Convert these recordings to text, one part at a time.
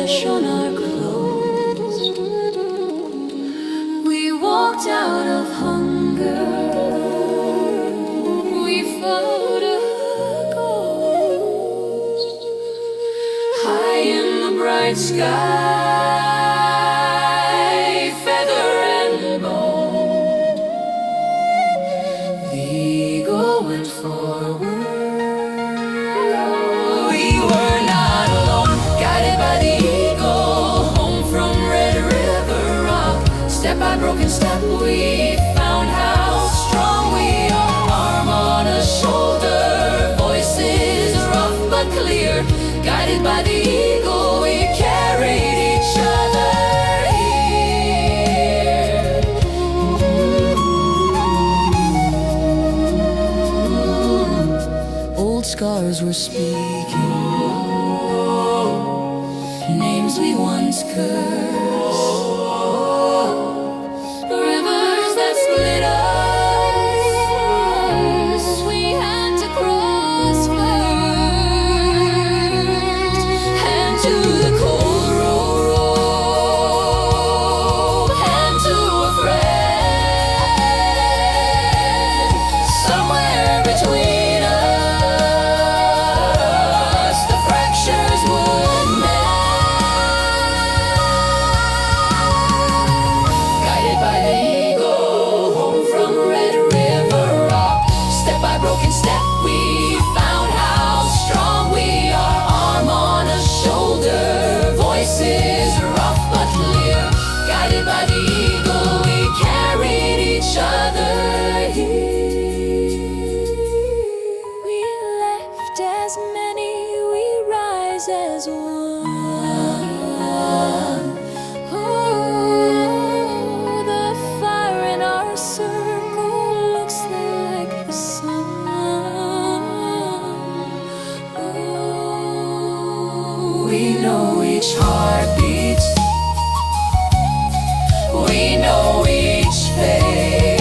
flesh on our clothes. We walked out of hunger. We fought a ghost. High in the bright sky, feather and bone, the eagle went forward. Step by broken step, we found how strong we are. Arm on a shoulder, voices rough but clear. Guided by the eagle, we carried each other here. Old scars were speaking, names we once cursed. As one. Oh, the fire in our circle looks like the sun. Oh, we know each heartbeat, we know each face.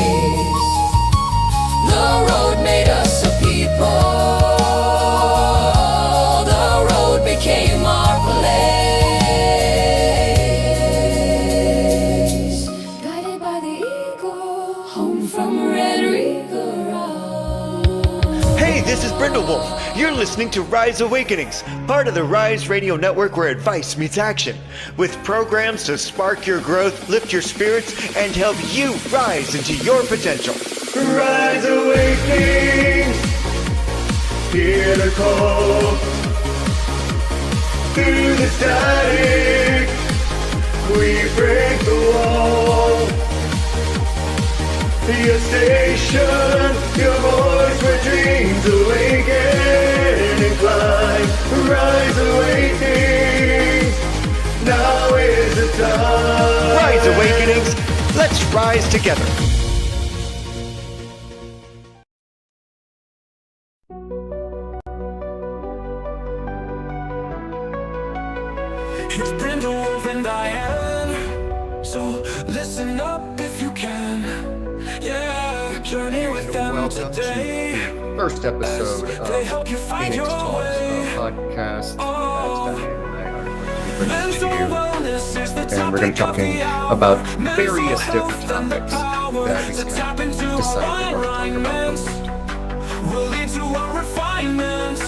The road made us a people. Became our place. Guided by the eagle, home from Red River. Hey, this is Brindlewolf. You're listening to Rise Awakenings, part of the Rise Radio Network where advice meets action, with programs to spark your growth, lift your spirits, and help you rise into your potential. Rise Awakenings, hear the call. Through the static, we break the wall. Your station, your voice where dreams awaken and climb. Rise Awakenings, now is the time. Rise Awakenings, let's rise together. It's Brindlewolf and Diane, so listen up if you can. Yeah, journey with them Welcome today. to the first episode of They help you find Phoenix your Talks, way. podcast. That's Diane and I are going to be Mental bringing to wellness is the you. And we're going to be talking about various different topics that we decided we're going to talk about. Will lead to our refinement.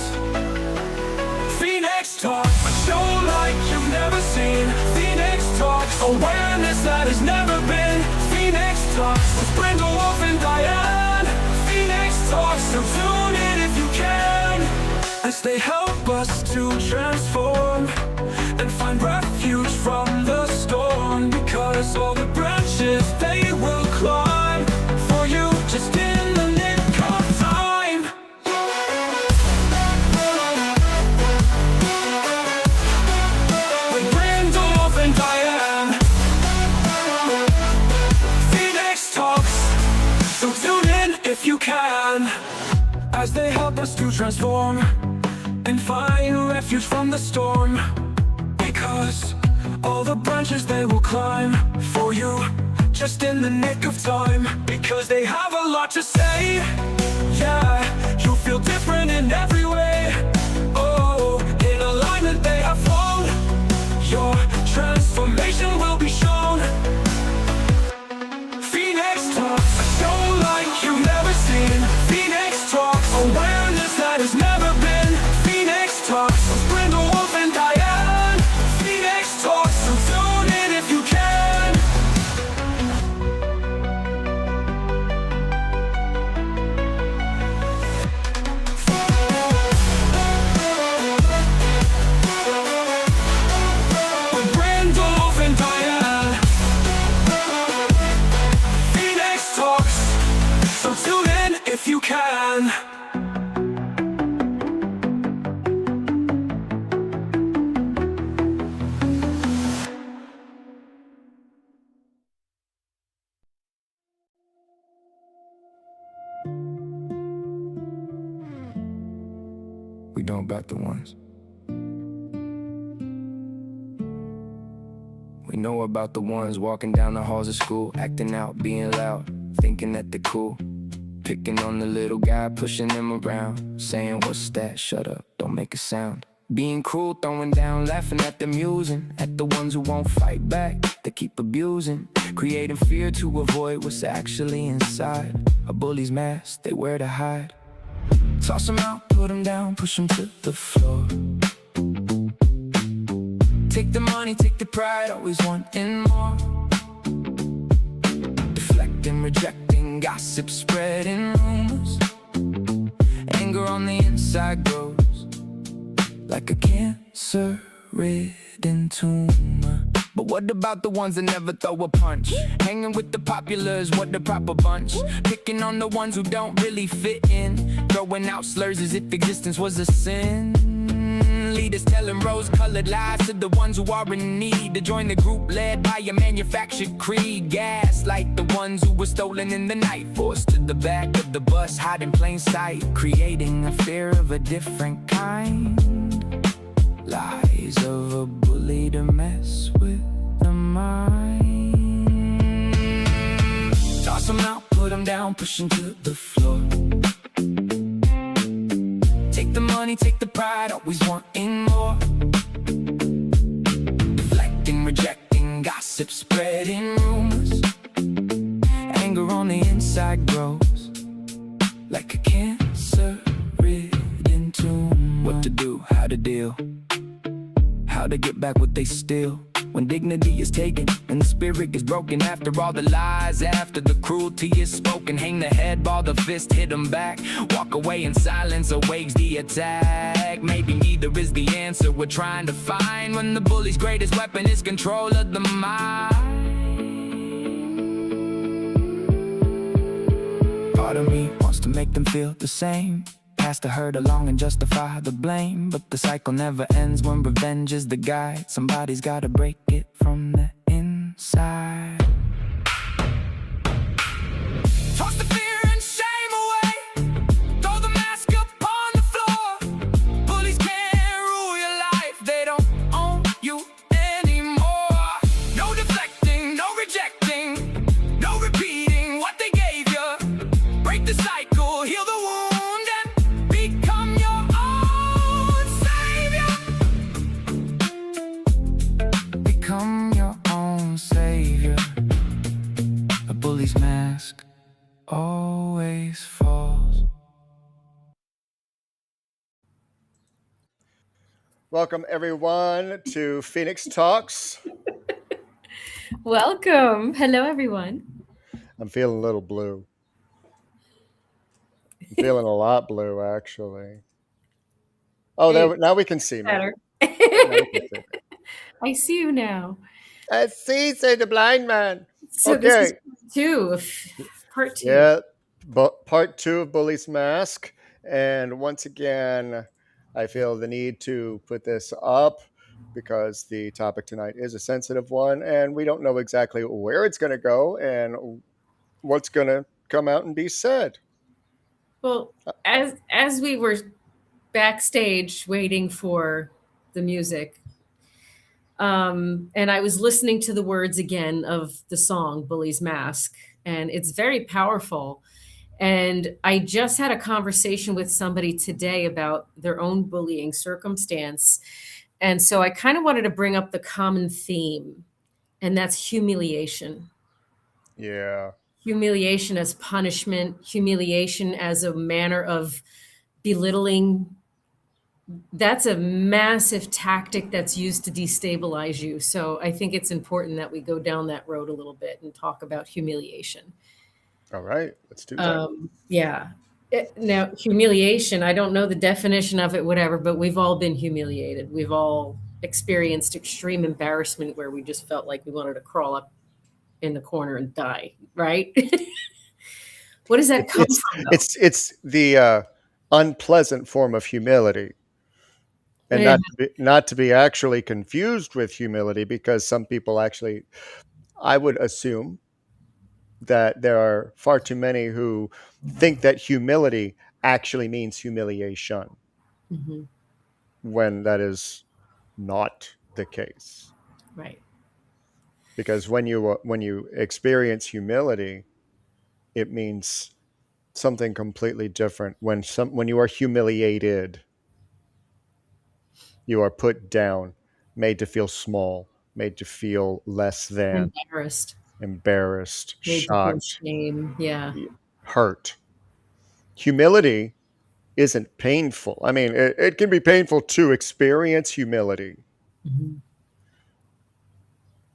Phoenix Talks, a show like you've never seen. Phoenix Talks, awareness that has never been. Phoenix Talks with Brindlewolf and Diane. Phoenix Talks, so tune in if you can, as they help us to transform and find refuge from the storm. Because all the branches they will climb for you, just in the nick of time. With Brindlewolf and Diane, Phoenix Talks, so tune in if you can, as they help us to transform and find refuge from the storm. Because all the branches they will climb for you, just in the nick of time. Because they have a lot to say. Yeah, you'll feel different in every way. Oh, in alignment they have found your Talks with Brindlewolf and Diane. Phoenix Talks, so tune in if you can. With Brindlewolf and Diane. Phoenix Talks, so tune in if you can. We know about the ones. We know about the ones walking down the halls of school, acting out, being loud, thinking that they're cool. Picking on the little guy, pushing him around, saying, what's that? Shut up, don't make a sound. Being cruel, throwing down, laughing at them, using at the ones who won't fight back, they keep abusing, creating fear to avoid what's actually inside. A bully's mask, they wear to hide. Toss them out, put them down, push them to the floor. Take the money, take the pride, always wanting more. Deflecting, rejecting, gossip, spreading rumors. Anger on the inside grows like a cancer-ridden tumor. But what about the ones that never throw a punch? Hanging with the populars, what the proper bunch. Picking on the ones who don't really fit in. Throwing out slurs as if existence was a sin. Leaders telling rose-colored lies to the ones who are in need to join the group led by a manufactured creed. Gaslight the ones who were stolen in the night, forced to the back of the bus, hide in plain sight, creating a fear of a different kind. Lies of a bully to mess with the mind. Toss them out, put them down, push them to the floor. Take the money, take the pride, always wanting more. Deflecting, rejecting, gossip, spreading rumors. Anger on the inside grows like a cancer-ridden tumor. What to do, how to deal, how to get back what they steal. When dignity is taken and the spirit is broken, after all the lies, after the cruelty is spoken, hang the head, ball the fist, hit them back. Walk away in silence or wage the attack. Maybe neither is the answer we're trying to find, when the bully's greatest weapon is control of the mind. Part of me wants to make them feel the same, pass the hurt along and justify the blame. But the cycle never ends when revenge is the guide. Somebody's gotta break it from the inside. Toss the fear and shame away, throw the mask upon the floor. Bullies can't rule your life, they don't own you anymore. No deflecting, no rejecting, no repeating what they gave you. Break the cycle, heal the wound. Become your own savior. A bully's mask always falls. Welcome, everyone, to Phoenix Talks. Welcome. Hello, everyone. I'm feeling a little blue. I'm feeling a lot blue, actually. Oh, there, now we can see me. Better. Now we can see me. I see you now. I see, say the blind man. So Okay. this is part two. Yeah, but part 2 of Bully's Mask. And once again, I feel the need to put this up because the topic tonight is a sensitive one, and we don't know exactly where it's going to go and what's going to come out and be said. Well, as we were backstage waiting for the music, and I was listening to the words again of the song Bully's Mask, and it's very powerful. And I just had a conversation with somebody today about their own bullying circumstance. And so I kind of wanted to bring up the common theme, and that's humiliation. Yeah. Humiliation as punishment, humiliation as a manner of belittling that's a massive tactic that's used to destabilize you. So I think it's important that we go down that road a little bit and talk about humiliation. All right, let's do that. Yeah. Now, humiliation, I don't know the definition of it, whatever, but we've all been humiliated. We've all experienced extreme embarrassment where we just felt like we wanted to crawl up in the corner and die, right? What does that come from, though? It's the unpleasant form of humility, and Yeah. not to be actually confused with humility, because some people actually, I would assume that there are far too many who think that humility actually means humiliation, Mhm. when that is not the case. Right. Because when you experience humility, it means something completely different. When you are humiliated, you are put down, made to feel small, made to feel less than, Embarrassed, embarrassed, made to feel shocked, shame. Yeah. hurt. Humility isn't painful. I mean, it can be painful to experience humility, Mhm.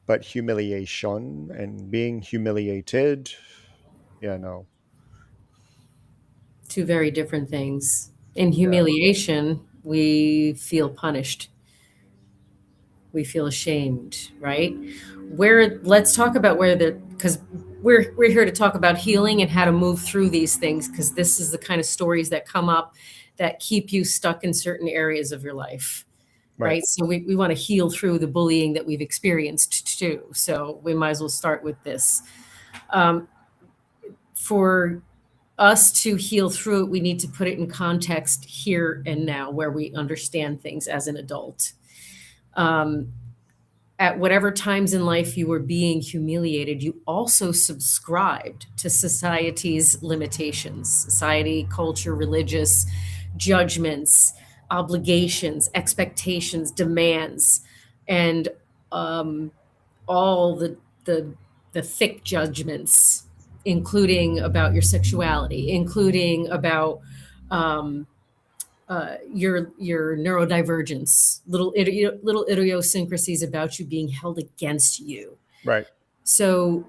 but humiliation and being humiliated, yeah, no. Two very different things. In Yeah. humiliation, we feel punished. We feel ashamed, right? Let's talk about where because we're here to talk about healing and how to move through these things, because this is the kind of stories that come up that keep you stuck in certain areas of your life. Right. Right. So we want to heal through the bullying that we've experienced too. So we might as well start with this. For us to heal through it, we need to put it in context here and now where we understand things as an adult. At whatever times in life you were being humiliated, you also subscribed to society's limitations, society, culture, religious judgments, obligations, expectations, demands, and all the thick judgments, including about your sexuality, including about um, your neurodivergence, little idiosyncrasies about you being held against you. Right. So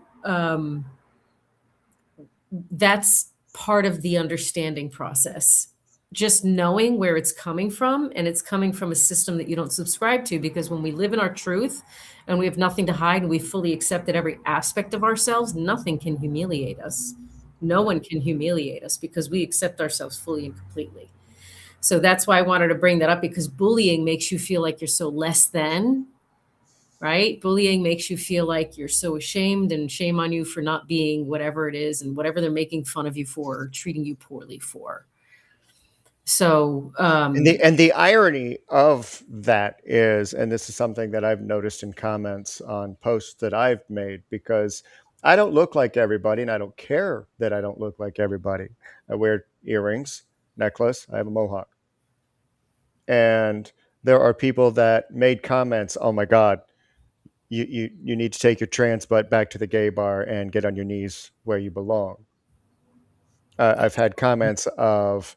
that's part of the understanding process. Just knowing where it's coming from, and it's coming from a system that you don't subscribe to, because when we live in our truth and we have nothing to hide and we fully accepted every aspect of ourselves, nothing can humiliate us. No one can humiliate us because we accept ourselves fully and completely. So that's why I wanted to bring that up, because bullying makes you feel like you're so less than, right? Bullying makes you feel like you're so ashamed, and shame on you for not being whatever it is and whatever they're making fun of you for or treating you poorly for. So, And the irony of that is, and this is something that I've noticed in comments on posts that I've made, because I don't look like everybody, and I don't care that I don't look like everybody. I wear earrings, necklace, I have a mohawk. And there are people that made comments, oh my God, you need to take your trans butt back to the gay bar and get on your knees where you belong. I've had comments of,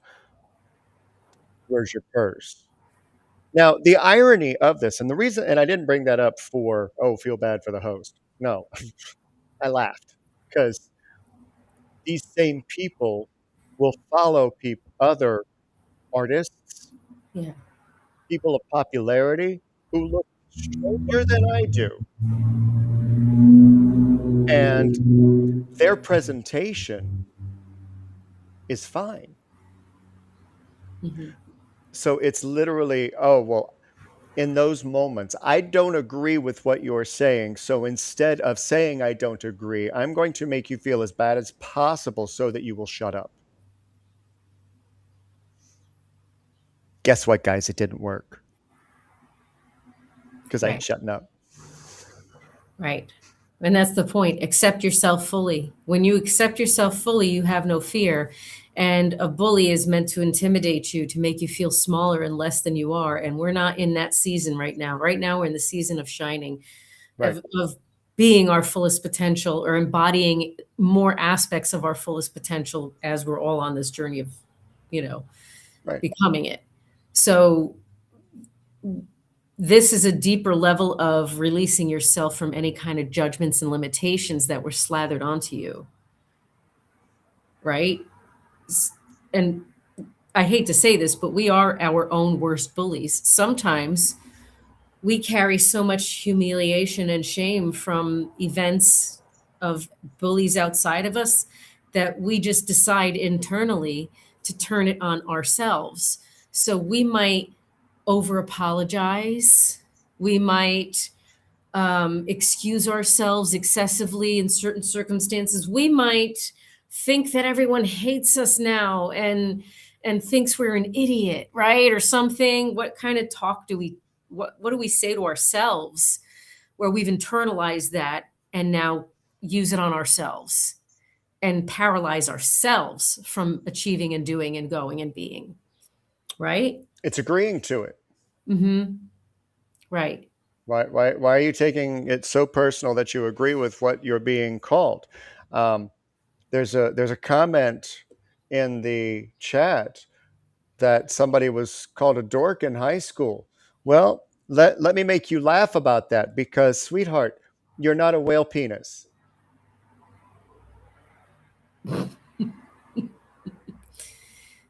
where's your purse? Now, the irony of this, and the reason, and I didn't bring that up for, oh, feel bad for the host. No, I laughed, because these same people will follow other artists, yeah. people of popularity, who look stranger than I do. And their presentation is fine. Mm-hmm. So it's literally, oh, well, in those moments, I don't agree with what you're saying. So instead of saying I don't agree, I'm going to make you feel as bad as possible so that you will shut up. Guess what, guys? It didn't work, because I ain't Right. shutting up. Right. And that's the point. Accept yourself fully. When you accept yourself fully, you have no fear. And a bully is meant to intimidate you, to make you feel smaller and less than you are. And we're not in that season right now. Right now, we're in the season of shining, Right. of being our fullest potential, or embodying more aspects of our fullest potential as we're all on this journey of, Right. becoming it. So this is a deeper level of releasing yourself from any kind of judgments and limitations that were slathered onto you. Right? And I hate to say this, but we are our own worst bullies. Sometimes we carry so much humiliation and shame from events of bullies outside of us that we just decide internally to turn it on ourselves. So we might over apologize. We might excuse ourselves excessively in certain circumstances. We might think that everyone hates us now and thinks we're an idiot, right? Or something. What kind of talk do we what do we say to ourselves where we've internalized that and now use it on ourselves and paralyze ourselves from achieving and doing and going and being, right? It's agreeing to it. Mm-hmm. Right. Why are you taking it so personal that you agree with what you're being called? There's a comment in the chat that somebody was called a dork in high school. Well, let me make you laugh about that, because, sweetheart, you're not a whale penis.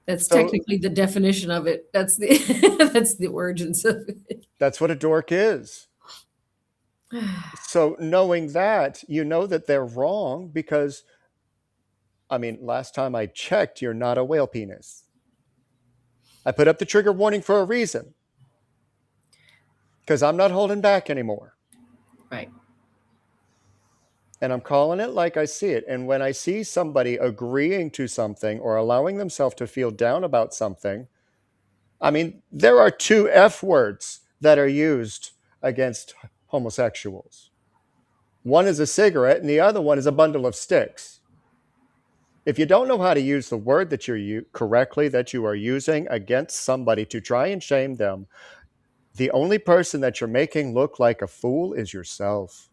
That's So- technically the definition of it. That's the that's the origins of it. That's what a dork is. So knowing that, you know that they're wrong, because, I mean, last time I checked, you're not a whale penis. I put up the trigger warning for a reason, because I'm not holding back anymore. Right. And I'm calling it like I see it. And when I see somebody agreeing to something or allowing themselves to feel down about something, I mean, there are 2 F words that are used against homosexuals. One is a cigarette and the other one is a bundle of sticks. If you don't know how to use the word that you're correctly, that you are using against somebody to try and shame them, the only person that you're making look like a fool is yourself.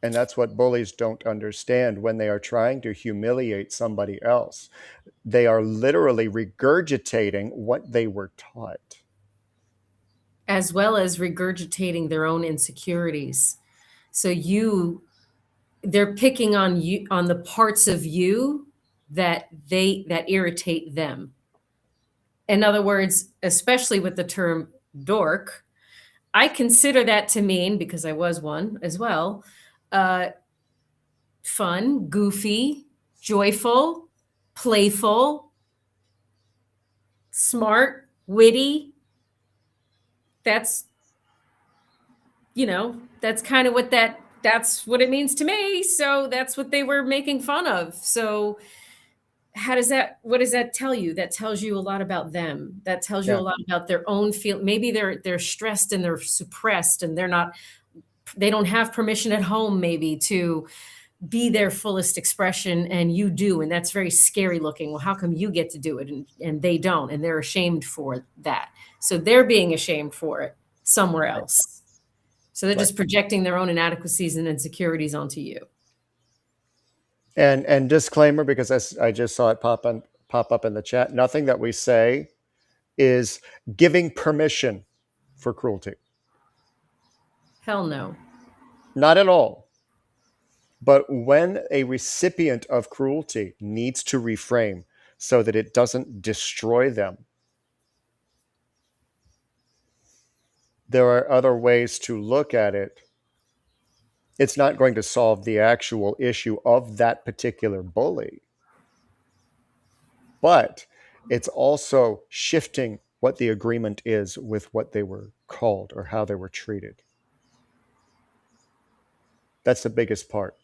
And that's what bullies don't understand when they are trying to humiliate somebody else. They are literally regurgitating what they were taught. As well as regurgitating their own insecurities. So they're picking on you, on the parts of you that irritate them. In other words, especially with the term dork, I consider that to mean, because I was one as well, fun, goofy, joyful, playful, smart, witty. That's, that's kind of that's what it means to me. So that's what they were making fun of. So what does that tell you? That tells you a lot about them. That tells you Yeah. a lot about their own feel. Maybe they're stressed and they're suppressed and they don't have permission at home maybe to be their fullest expression, and you do, and that's very scary looking. Well, how come you get to do it and they don't, and they're ashamed for that? So they're being ashamed for it somewhere else. So they're just projecting their own inadequacies and insecurities onto you. And disclaimer, because I just saw it pop up in the chat, nothing that we say is giving permission for cruelty. Hell no. Not at all. But when a recipient of cruelty needs to reframe so that it doesn't destroy them, there are other ways to look at it. It's not going to solve the actual issue of that particular bully, but it's also shifting what the agreement is with what they were called or how they were treated. That's the biggest part,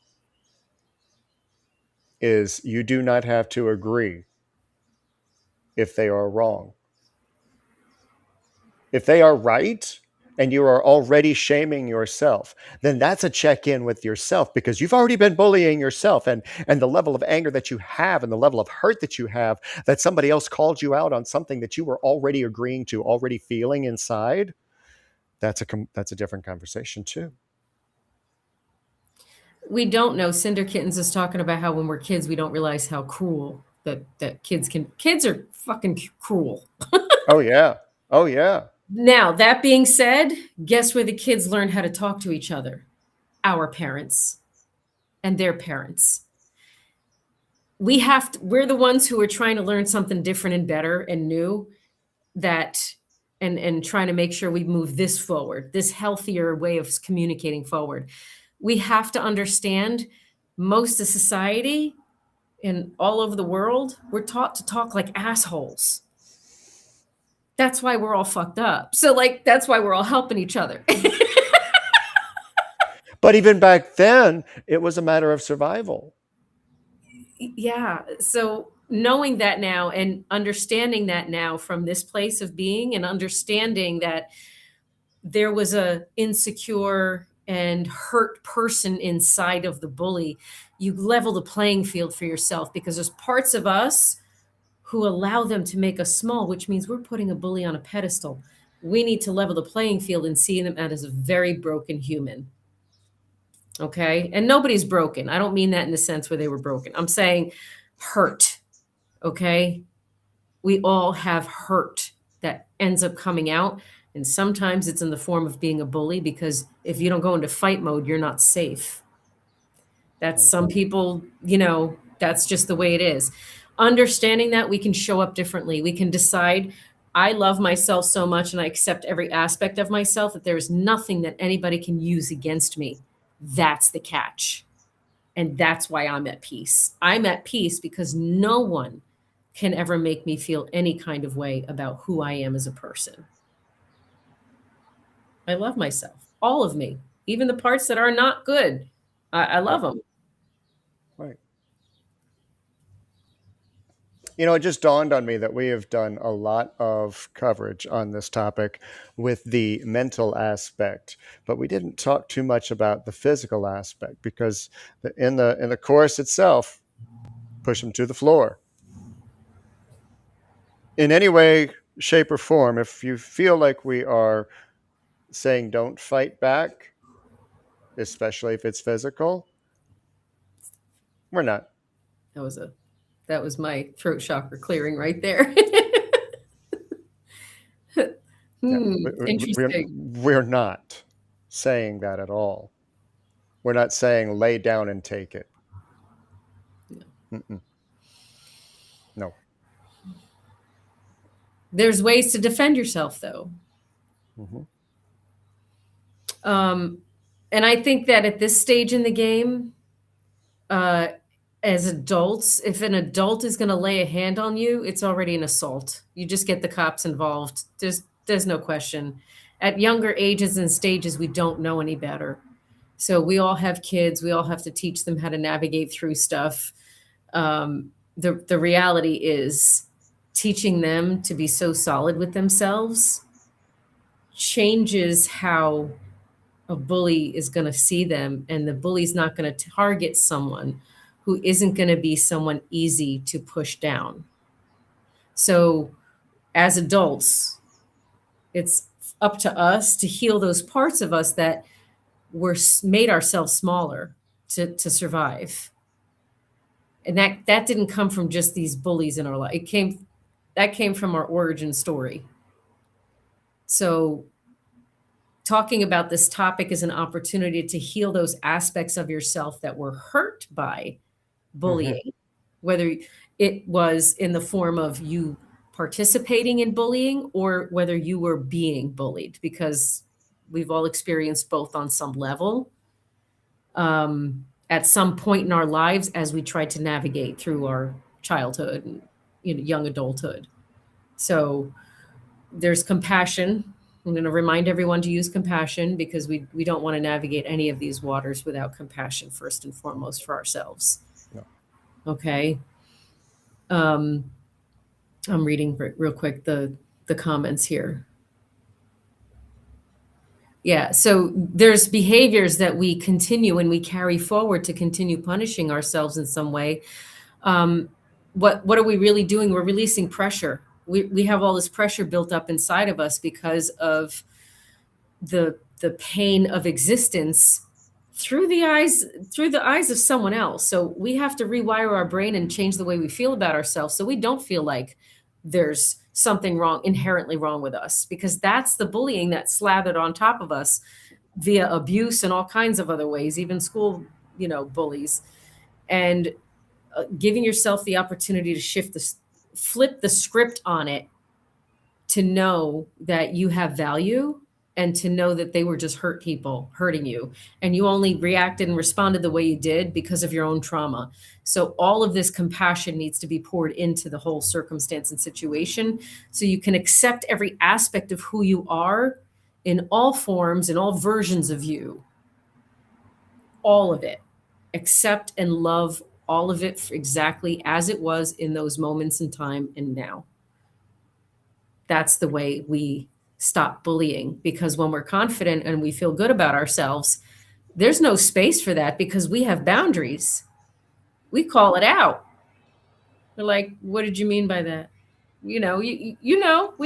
is you do not have to agree if they are wrong. If they are right and you are already shaming yourself, then that's a check-in with yourself, because you've already been bullying yourself, and the level of anger that you have and the level of hurt that you have that somebody else called you out on something that you were already agreeing to, already feeling inside, that's a different conversation too. We don't know. Cinder Kittens is talking about how when we're kids, we don't realize how cruel that kids are fucking cruel. Oh yeah. Oh yeah. Now, that being said, guess where the kids learn how to talk to each other? Our parents and their parents. We're the ones who are trying to learn something different and better and new, that and trying to make sure we move this forward, this healthier way of communicating forward. We have to understand most of society and all over the world, we're taught to talk like assholes. That's why we're all fucked up. So like, that's why we're all helping each other. But even back then, it was a matter of survival. Yeah. So knowing that now and understanding that now from this place of being, and understanding that there was a insecure and hurt person inside of the bully, you level the playing field for yourself, because there's parts of us who allow them to make us small, which means we're putting a bully on a pedestal. We need to level the playing field and see them as a very broken human. Okay. And nobody's broken. I don't mean that in the sense where they were broken. I'm saying hurt. Okay. We all have hurt that ends up coming out. And sometimes it's in the form of being a bully, because if you don't go into fight mode, you're not safe. That's some people, that's just the way it is. Understanding that we can show up differently. We can decide, I love myself so much and I accept every aspect of myself that there is nothing that anybody can use against me. That's the catch. And that's why I'm at peace. I'm at peace because no one can ever make me feel any kind of way about who I am as a person. I love myself, all of me, even the parts that are not good. I love them. Right. It just dawned on me that we have done a lot of coverage on this topic with the mental aspect, but we didn't talk too much about the physical aspect, because in the course itself, push them to the floor. In any way, shape, or form, if you feel like we are saying don't fight back, especially if it's physical, we're not. That was my throat chakra clearing right there. Interesting. We're not saying that at all. We're not saying lay down and take it. No. There's ways to defend yourself, though. Mm-hmm. And I think that at this stage in the game, as adults, if an adult is going to lay a hand on you, it's already an assault. You just get the cops involved. There's no question. At younger ages and stages, we don't know any better. So we all have kids. We all have to teach them how to navigate through stuff. The reality is teaching them to be so solid with themselves changes how a bully is going to see them. And the bully's not going to target someone who isn't going to be someone easy to push down. So as adults, it's up to us to heal those parts of us that were made ourselves smaller to survive. And that didn't come from just these bullies in our life. That came from our origin story. So talking about this topic is an opportunity to heal those aspects of yourself that were hurt by bullying, whether it was in the form of you participating in bullying or whether you were being bullied, because we've all experienced both on some level at some point in our lives as we tried to navigate through our childhood and young adulthood. So there's compassion. I'm going to remind everyone to use compassion, because we don't want to navigate any of these waters without compassion first and foremost for ourselves. No. Okay. I'm reading real quick the comments here. Yeah. So there's behaviors that we continue and we carry forward to continue punishing ourselves in some way. What are we really doing? We're releasing pressure. We have all this pressure built up inside of us because of the pain of existence through the eyes of someone else. So we have to rewire our brain and change the way we feel about ourselves so we don't feel like there's something inherently wrong with us, because that's the bullying that's slathered on top of us via abuse and all kinds of other ways, even school, bullies. And giving yourself the opportunity to flip the script on it, to know that you have value, and to know that they were just hurting you. And you only reacted and responded the way you did because of your own trauma. So all of this compassion needs to be poured into the whole circumstance and situation, so you can accept every aspect of who you are in all forms, in all versions of you. All of it. Accept and love all of it exactly as it was in those moments in time and now. That's the way we stop bullying, because when we're confident and we feel good about ourselves, there's no space for that, because we have boundaries. We call it out. They're like, what did you mean by that? We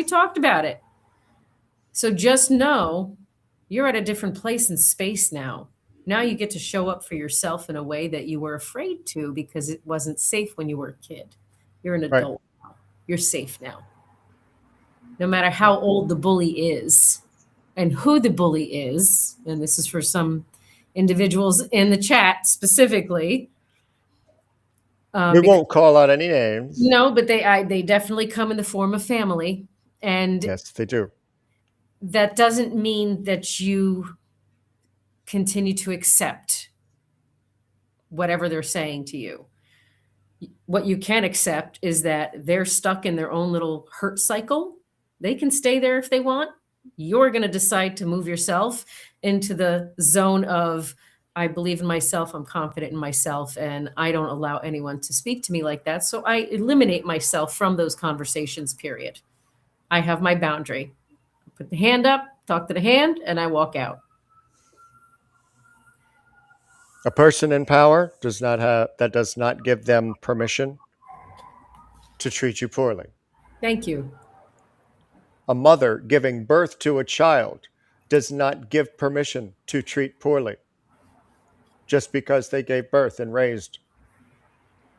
talked about it. So just know you're at a different place in space now. Now you get to show up for yourself in a way that you were afraid to, because it wasn't safe when you were a kid. You're an adult now. You're safe now. No matter how old the bully is and who the bully is, and this is for some individuals in the chat specifically. We won't call out any names. No, but they definitely come in the form of family. And yes, they do. That doesn't mean that you continue to accept whatever they're saying to you. What you can accept is that they're stuck in their own little hurt cycle. They can stay there if they want. You're going to decide to move yourself into the zone of, I believe in myself, I'm confident in myself, and I don't allow anyone to speak to me like that. So I eliminate myself from those conversations, period. I have my boundary. I put the hand up, talk to the hand, and I walk out. A person in power does not give them permission to treat you poorly. Thank you. A mother giving birth to a child does not give permission to treat poorly just because they gave birth and raised.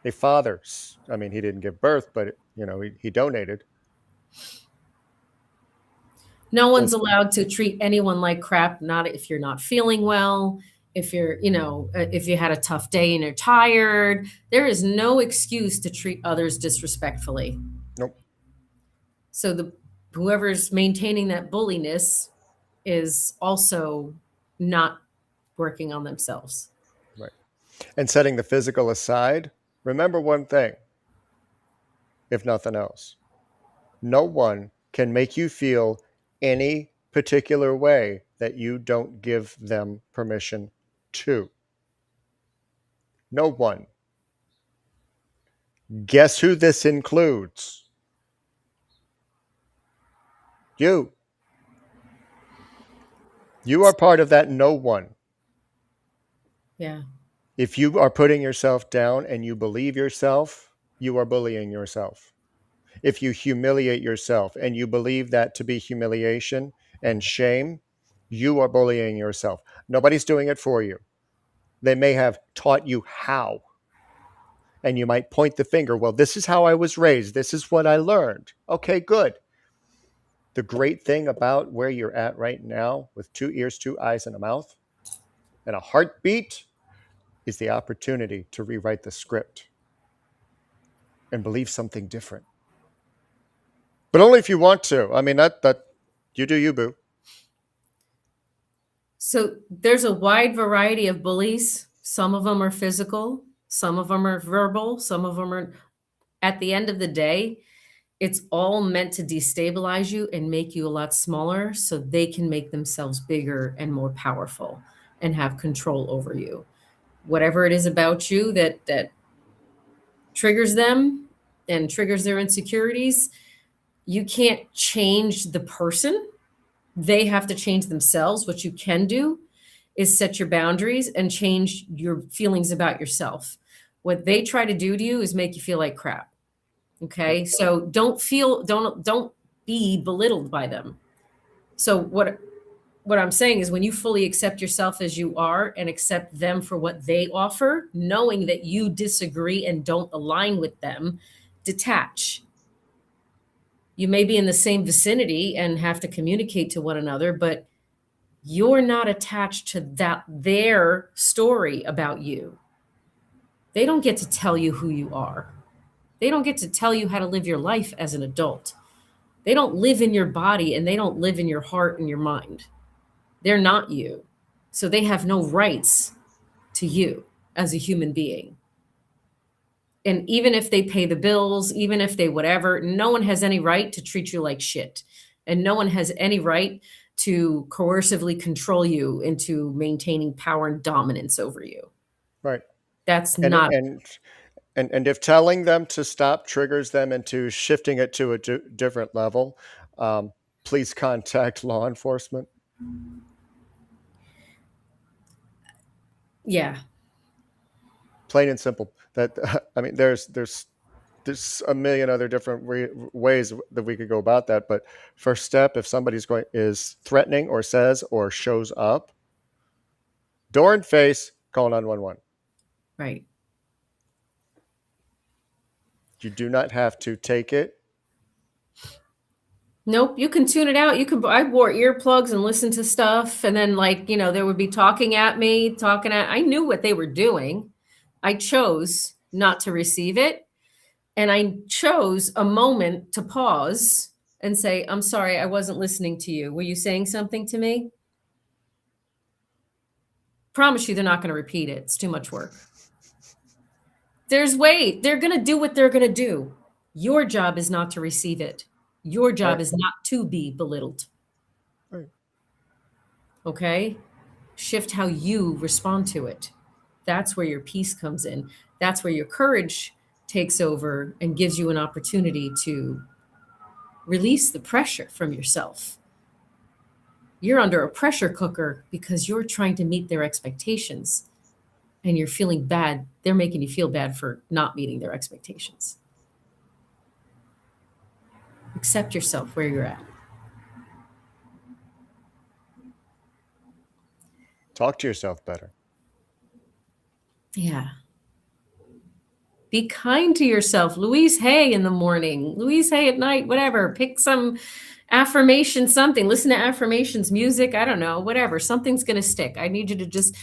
A father, he didn't give birth, but he donated. No one's allowed to treat anyone like crap, not if you're not feeling well, if you're, if you had a tough day and you're tired. There is no excuse to treat others disrespectfully. Nope. So whoever's maintaining that bulliness is also not working on themselves. Right. And setting the physical aside, remember one thing, if nothing else. No one can make you feel any particular way that you don't give them permission to. No one. Guess who this includes? You. You are part of that no one. Yeah. If you are putting yourself down and you believe yourself, you are bullying yourself. If you humiliate yourself and you believe that to be humiliation and shame, you are bullying yourself. Nobody's doing it for you. They may have taught you how. And you might point the finger, well, this is how I was raised. This is what I learned. Okay, good. The great thing about where you're at right now, with 2 ears, 2 eyes, and a mouth, and a heartbeat, is the opportunity to rewrite the script and believe something different. But only if you want to. That you do you, boo. So there's a wide variety of bullies. Some of them are physical. Some of them are verbal. Some of them are, at the end of the day, it's all meant to destabilize you and make you a lot smaller so they can make themselves bigger and more powerful and have control over you. Whatever it is about you that triggers them and triggers their insecurities, you can't change the person. They have to change themselves. What you can do is set your boundaries and change your feelings about yourself. What they try to do to you is make you feel like crap. Okay. So don't be belittled by them. So what I'm saying is when you fully accept yourself as you are and accept them for what they offer, knowing that you disagree and don't align with them, detach. You may be in the same vicinity and have to communicate to one another, but you're not attached to their story about you. They don't get to tell you who you are. They don't get to tell you how to live your life as an adult. They don't live in your body and they don't live in your heart and your mind. They're not you. So they have no rights to you as a human being. And even if they pay the bills, even if they whatever, no one has any right to treat you like shit. And no one has any right to coercively control you into maintaining power and dominance over you. Right. That's And not and if telling them to stop triggers them into shifting it to a different level, please contact law enforcement. yeah. Plain and simple. That I mean, there's a million other different ways that we could go about that. But first step, if somebody's is threatening or says or shows up, door and face, call 911. Right. You do not have to take it. Nope, you can tune it out. I wore earplugs and listened to stuff. And then they would be talking at me, I knew what they were doing. I chose not to receive it. And I chose a moment to pause and say, I'm sorry, I wasn't listening to you. Were you saying something to me? Promise you they're not going to repeat it. It's too much work. They're going to do what they're going to do. Your job is not to receive it. Your job Right. is not to be belittled. Right. Okay? Shift how you respond to it. That's where your peace comes in. That's where your courage takes over and gives you an opportunity to release the pressure from yourself. You're under a pressure cooker because you're trying to meet their expectations and you're feeling bad. They're making you feel bad for not meeting their expectations. Accept yourself where you're at. Talk to yourself better. Yeah. Be kind to yourself. Louise Hay in the morning, Louise Hay at night, whatever. Pick some affirmation, something. Listen to affirmations, music, I don't know, whatever. Something's going to stick. I need you to just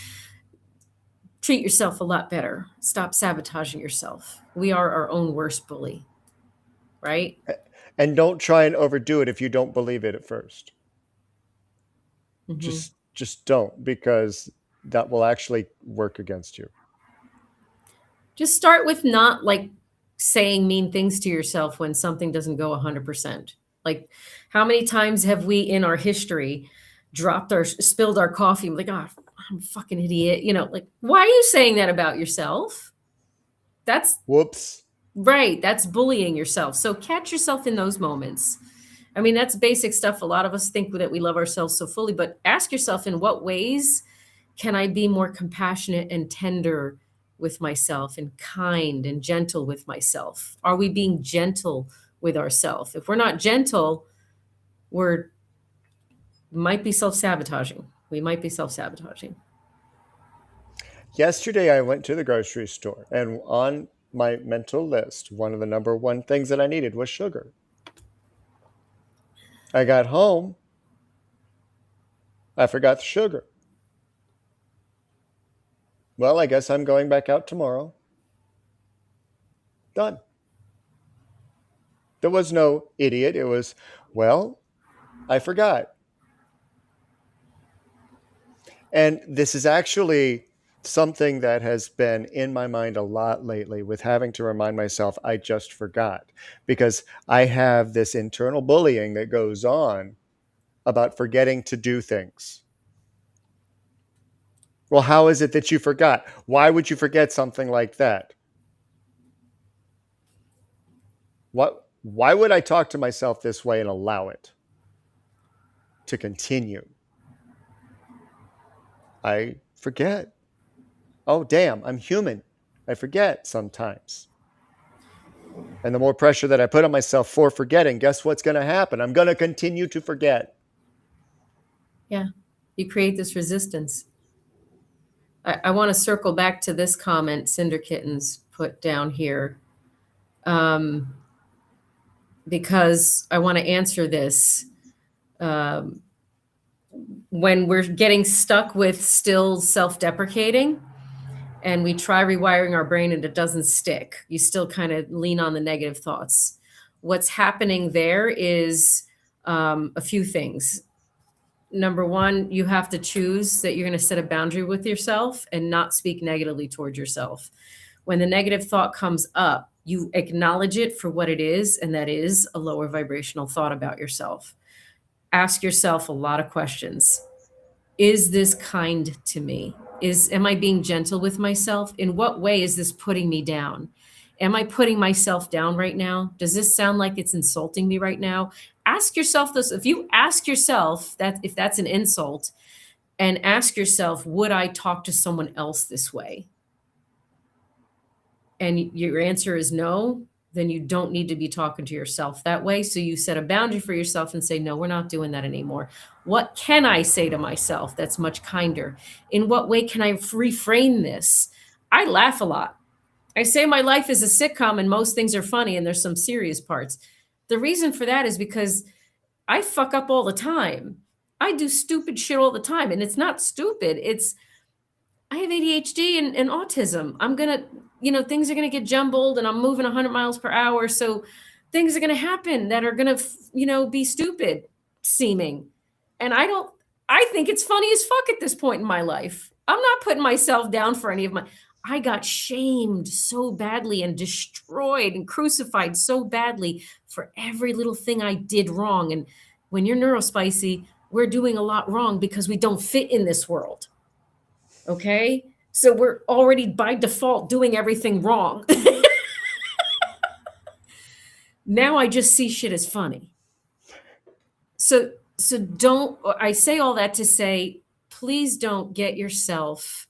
treat yourself a lot better. Stop sabotaging yourself. We are our own worst bully, right? And don't try and overdo it if you don't believe it at first. Mhm. Just don't, because that will actually work against you. Just start with not saying mean things to yourself when something doesn't go 100%. Like, how many times have we in our history spilled our coffee? I'm like, oh, I'm a fucking idiot. Why are you saying that about yourself? That's Whoops. right. That's bullying yourself. So catch yourself in those moments. I mean, that's basic stuff. A lot of us think that we love ourselves so fully, but ask yourself, in what ways can I be more compassionate and tender with myself and kind and gentle with myself? Are we being gentle with ourselves? If we're not gentle, might be self-sabotaging. We might be self-sabotaging. Yesterday, I went to the grocery store, and on my mental list, one of the number one things that I needed was sugar. I got home, I forgot the sugar. Well, I guess I'm going back out tomorrow. Done. There was no idiot. It was, well, I forgot. And this is actually something that has been in my mind a lot lately, with having to remind myself I just forgot, because I have this internal bullying that goes on about forgetting to do things. Well, how is it that you forgot? Why would you forget something like that? Why would I talk to myself this way and allow it to continue? I forget. Oh, damn, I'm human. I forget sometimes. And the more pressure that I put on myself for forgetting, guess what's going to happen? I'm going to continue to forget. Yeah. You create this resistance. I want to circle back to this comment Cinder Kittens put down here, because I want to answer this. When we're getting stuck with still self-deprecating and we try rewiring our brain and it doesn't stick, you still kind of lean on the negative thoughts. What's happening there is a few things. Number one, you have to choose that you're going to set a boundary with yourself and not speak negatively towards yourself. When the negative thought comes up, you acknowledge it for what it is, and that is a lower vibrational thought about yourself. Ask yourself a lot of questions. Is this kind to me? Am I being gentle with myself? In what way is this putting me down? Am I putting myself down right now? Does this sound like it's insulting me right now? Ask yourself this. If you ask yourself that, if that's an insult, and ask yourself, would I talk to someone else this way? And your answer is no, then you don't need to be talking to yourself that way. So you set a boundary for yourself and say, no, we're not doing that anymore. What can I say to myself that's much kinder? In what way can I reframe this? I laugh a lot. I say my life is a sitcom and most things are funny and there's some serious parts. The reason for that is because I fuck up all the time. I do stupid shit all the time. And it's not stupid. I have ADHD and autism. Things are going to get jumbled and I'm moving 100 miles per hour. So things are going to happen that are going to, be stupid seeming. And I think it's funny as fuck at this point in my life. I'm not putting myself down for any of I got shamed so badly and destroyed and crucified so badly for every little thing I did wrong. And when you're neurospicy, we're doing a lot wrong because we don't fit in this world. Okay? So we're already by default doing everything wrong. Now I just see shit as funny. So I say all that to say, please don't get yourself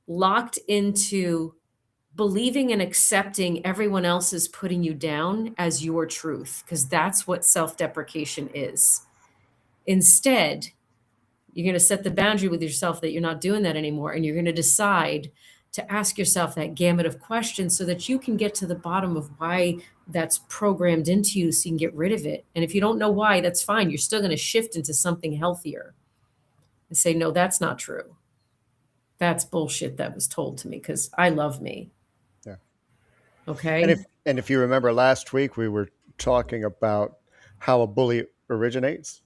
locked into believing and accepting everyone else is putting you down as your truth, because that's what self-deprecation is. Instead, you're going to set the boundary with yourself that you're not doing that anymore. And you're going to decide to ask yourself that gamut of questions so that you can get to the bottom of why that's programmed into you so you can get rid of it. And if you don't know why, that's fine. You're still going to shift into something healthier and say, no, that's not true. That's bullshit that was told to me because I love me. Yeah. Okay. And if you remember last week, we were talking about how a bully originates.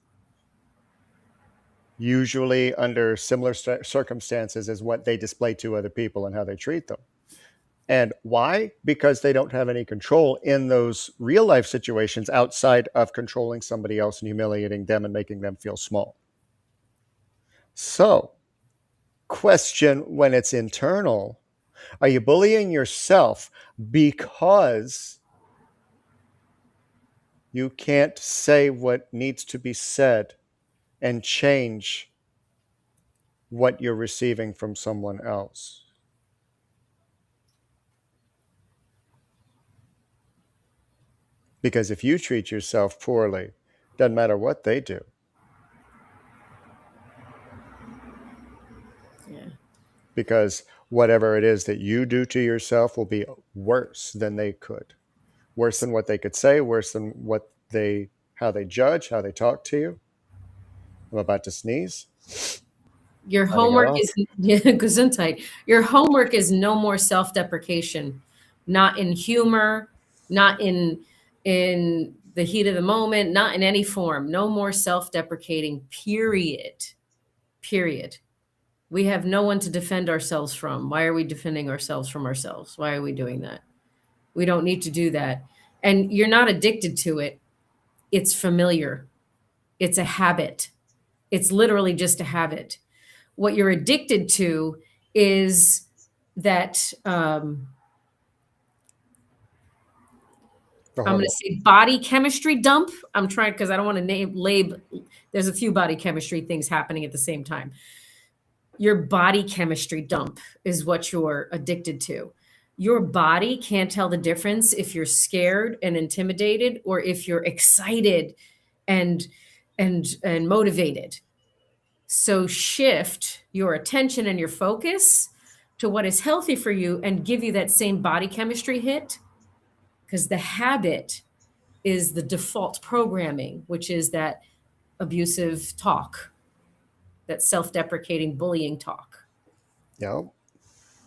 Usually under similar circumstances as what they display to other people and how they treat them. And why? Because they don't have any control in those real life situations outside of controlling somebody else and humiliating them and making them feel small. So, question when it's internal, are you bullying yourself because you can't say what needs to be said and change what you're receiving from someone else? Because if you treat yourself poorly, doesn't matter what they do. Yeah. Because whatever it is that you do to yourself will be worse than they could. Worse than what they could say, worse than how they judge, how they talk to you. I'm about to sneeze. Your homework is Gesundheit. Your homework is no more self-deprecation, not in humor, not in the heat of the moment, not in any form. No more self-deprecating, period. We have no one to defend ourselves from. Why are we defending ourselves from ourselves? Why are we doing that? We don't need to do that. And you're not addicted to it. It's familiar. It's a habit. It's literally just a habit. What you're addicted to is that I'm going to say body chemistry dump. I'm trying because I don't want to label. There's a few body chemistry things happening at the same time. Your body chemistry dump is what you're addicted to. Your body can't tell the difference if you're scared and intimidated or if you're excited and motivated. So shift your attention and your focus to what is healthy for you and give you that same body chemistry hit, because the habit is the default programming, which is that abusive talk, that self-deprecating bullying talk. Yeah.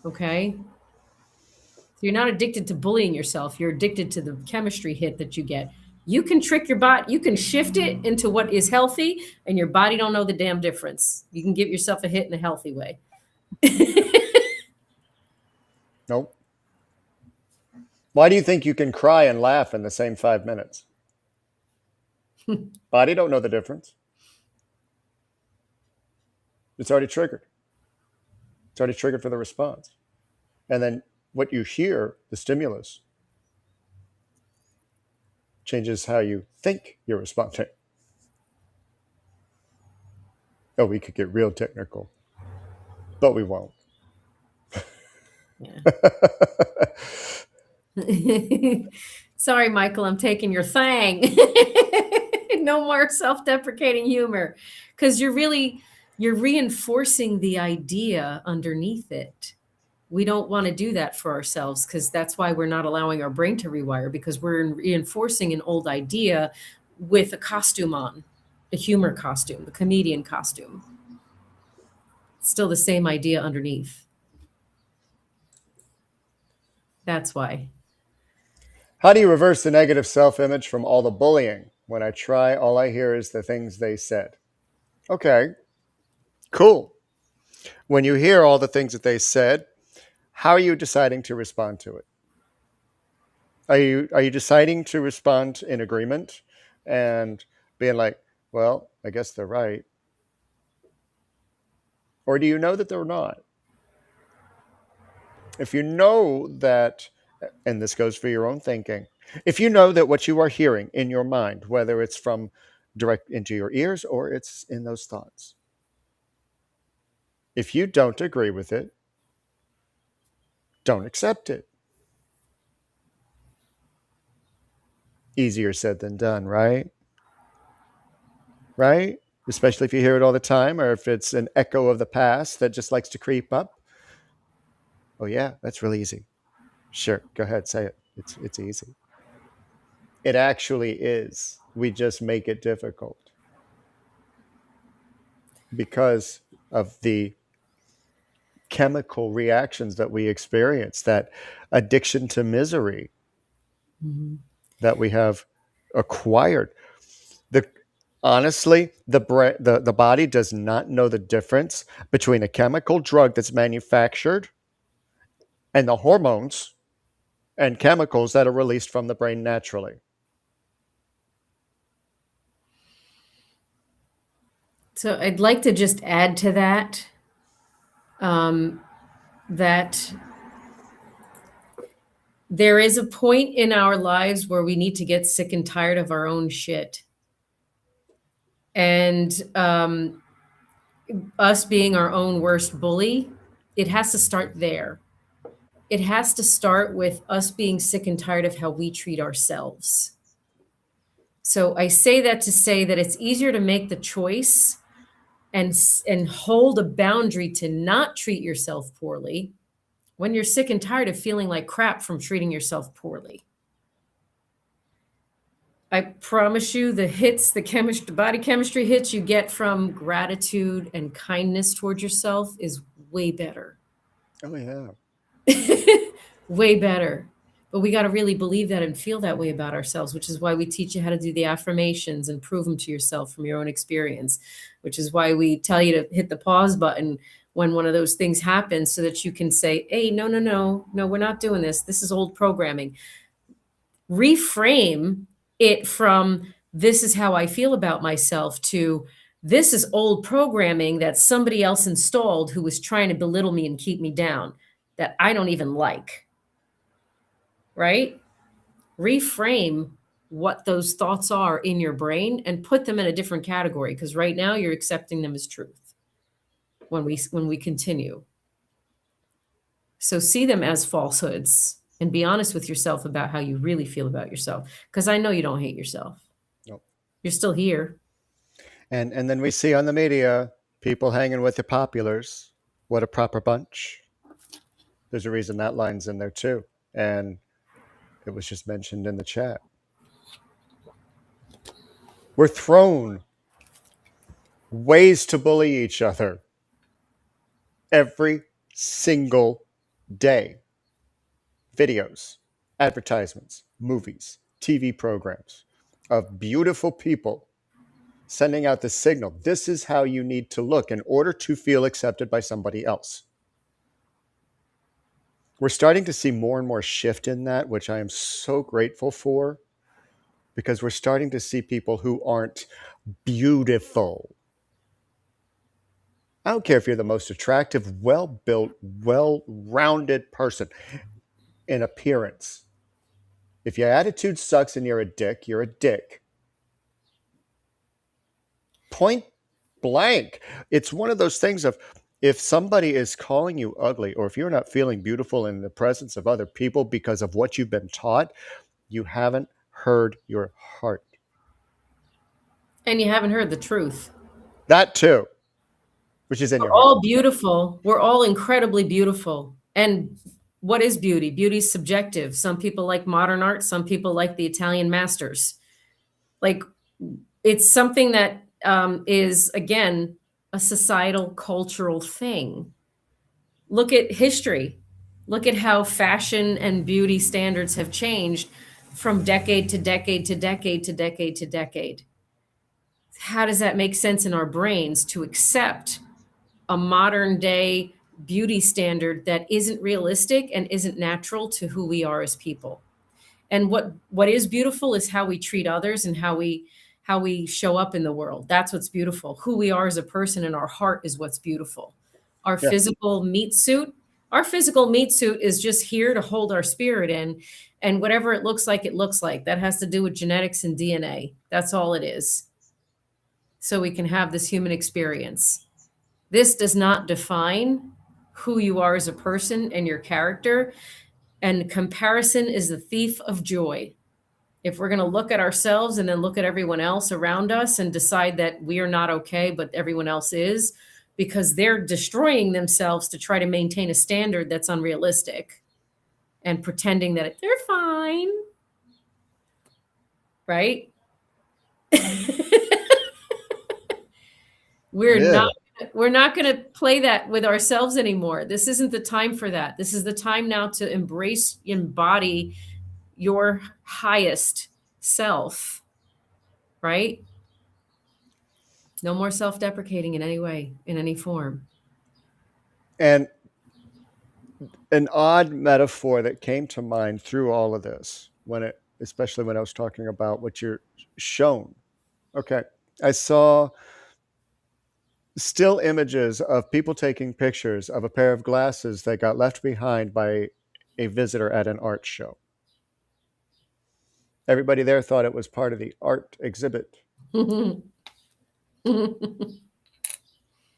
Okay. So you're not addicted to bullying yourself. You're addicted to the chemistry hit that you get. You can trick your body. You can shift it into what is healthy, and your body don't know the damn difference. You can give yourself a hit in a healthy way. Nope. Why do you think you can cry and laugh in the same 5 minutes? Body don't know the difference. It's already triggered. It's already triggered for the response. And then what you hear, the stimulus, changes how you think you're responding. Oh, we could get real technical, but we won't. Sorry, Michael, I'm taking your thing. No more self-deprecating humor, because you're reinforcing the idea underneath it. We don't want to do that for ourselves, because that's why we're not allowing our brain to rewire, because we're reinforcing an old idea with a costume on, a humor costume, the comedian costume. It's still the same idea underneath. That's why. How do you reverse the negative self-image from all the bullying? When I try, all I hear is the things they said. Okay, cool. When you hear all the things that they said, how are you deciding to respond to it? Are you deciding to respond in agreement and being like, well, I guess they're right? Or do you know that they're not? If you know that, and this goes for your own thinking, if you know that what you are hearing in your mind, whether it's from direct into your ears or it's in those thoughts, if you don't agree with it, don't accept it. Easier said than done, right? Right? Especially if you hear it all the time, or if it's an echo of the past that just likes to creep up. Oh yeah, that's really easy. Sure, go ahead, say it. It's easy. It actually is. We just make it difficult because of the chemical reactions that we experience, that addiction to misery that we have acquired. Honestly, the body does not know the difference between a chemical drug that's manufactured and the hormones and chemicals that are released from the brain naturally. So I'd like to just add to that, that there is a point in our lives where we need to get sick and tired of our own shit. And us being our own worst bully, it has to start there. It has to start with us being sick and tired of how we treat ourselves. So I say that to say that it's easier to make the choice and hold a boundary to not treat yourself poorly when you're sick and tired of feeling like crap from treating yourself poorly. I promise you, the hits, the body chemistry hits you get from gratitude and kindness towards yourself is way better. Oh yeah. Way better. But we got to really believe that and feel that way about ourselves, which is why we teach you how to do the affirmations and prove them to yourself from your own experience, which is why we tell you to hit the pause button when one of those things happens so that you can say, hey, no, we're not doing this. This is old programming. Reframe it from this is how I feel about myself to this is old programming that somebody else installed who was trying to belittle me and keep me down that I don't even like. Right? Reframe what those thoughts are in your brain and put them in a different category, because right now you're accepting them as truth when we continue. So see them as falsehoods and be honest with yourself about how you really feel about yourself, because I know you don't hate yourself. Nope. You're still here. And then we see on the media People hanging with the populars. What a proper bunch. There's a reason that line's in there too. And it was just mentioned in the chat. We're thrown ways to bully each other every single day. Videos, advertisements, movies, TV programs of beautiful people sending out the signal. This is how you need to look in order to feel accepted by somebody else. We're starting to see more and more shift in that, which I am so grateful for, because we're starting to see people who aren't beautiful. I don't care if you're the most attractive, well-built, well-rounded person in appearance. If your attitude sucks and you're a dick, you're a dick. Point blank. It's one of those things of, if somebody is calling you ugly, or if you're not feeling beautiful in the presence of other people because of what you've been taught, you haven't heard your heart. And you haven't heard the truth. That too, which is in your We're all heart. beautiful. We're all incredibly beautiful. And what is beauty? Beauty is subjective. Some people like modern art. Some people like the Italian masters. Like, it's something that is, again, a societal, cultural thing. Look at history. Look at how fashion and beauty standards have changed from decade to decade to decade to decade to decade. How does that make sense in our brains to accept a modern day beauty standard that isn't realistic and isn't natural to who we are as people? And what is beautiful is how we treat others and how we show up in the world. That's what's beautiful. Who we are as a person and our heart is what's beautiful. Our physical meat suit is just here to hold our spirit in, and whatever it looks like, it looks like. That has to do with genetics and DNA. That's all it is. So we can have this human experience. This does not define who you are as a person and your character. And comparison is the thief of joy. If we're going to look at ourselves and then look at everyone else around us and decide that we are not okay, but everyone else is, because they're destroying themselves to try to maintain a standard that's unrealistic and pretending that they're fine, right? We're not going to play that with ourselves anymore. This isn't the time for that. This is the time now to embrace, embody your highest self, right? No more self-deprecating in any way, in any form. And an odd metaphor that came to mind through all of this, especially when I was talking about what you're shown. Okay, I saw still images of people taking pictures of a pair of glasses that got left behind by a visitor at an art show. Everybody there thought it was part of the art exhibit.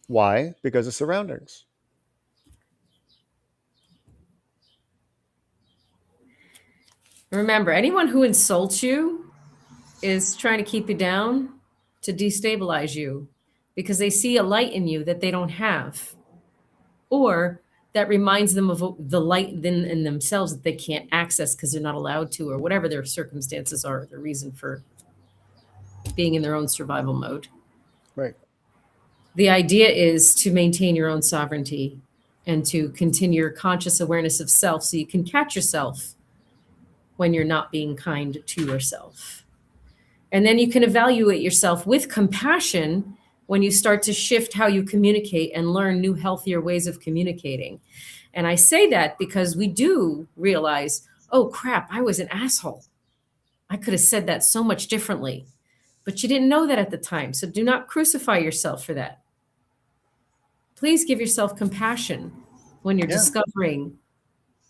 Why? Because of surroundings. Remember, anyone who insults you is trying to keep you down, to destabilize you, because they see a light in you that they don't have, or that reminds them of the light in themselves that they can't access because they're not allowed to, or whatever their circumstances are, the reason for being in their own survival mode. Right. The idea is to maintain your own sovereignty and to continue your conscious awareness of self so you can catch yourself when you're not being kind to yourself. And then you can evaluate yourself with compassion when you start to shift how you communicate and learn new, healthier ways of communicating. And I say that because we do realize, oh crap, I was an asshole. I could have said that so much differently, but you didn't know that at the time. So do not crucify yourself for that. Please give yourself compassion when you're discovering